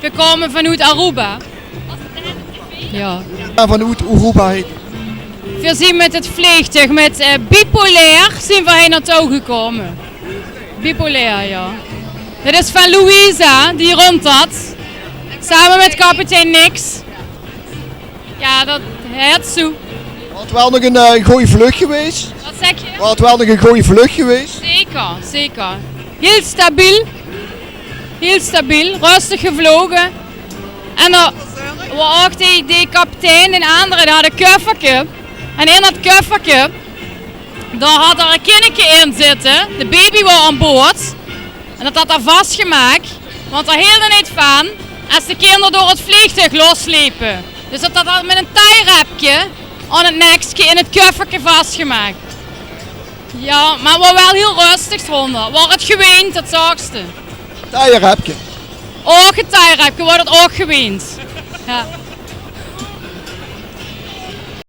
We komen vanuit Aruba. Ja. Vanuit Aruba heet. We zijn met het vliegtuig, met bipolair, zijn we hier naartoe gekomen. Bipolair, ja. Dit is van Louisa, die rond had. Samen met kapitein Nix. Ja, dat heet zo. Was wel nog een goede vlucht geweest? Wat zeg je? Was wel nog een goede vlucht geweest? Zeker, zeker. Heel stabiel. Heel stabiel, rustig gevlogen. En er was ook die kapitein en anderen, die hadden een koffertje. En in dat koffertje, daar had er een kindje in zitten. De baby was aan boord. En dat had er vastgemaakt. Want er hield er niet van als de kinderen door het vliegtuig losliepen. Dus dat had met een taairepje aan het nekje in het koffertje vastgemaakt. Ja, maar we waren wel heel rustig eronder. Waar het geweend, het zachtste. Taairepje. Ook het taairepje wordt het ook geweend. Ja.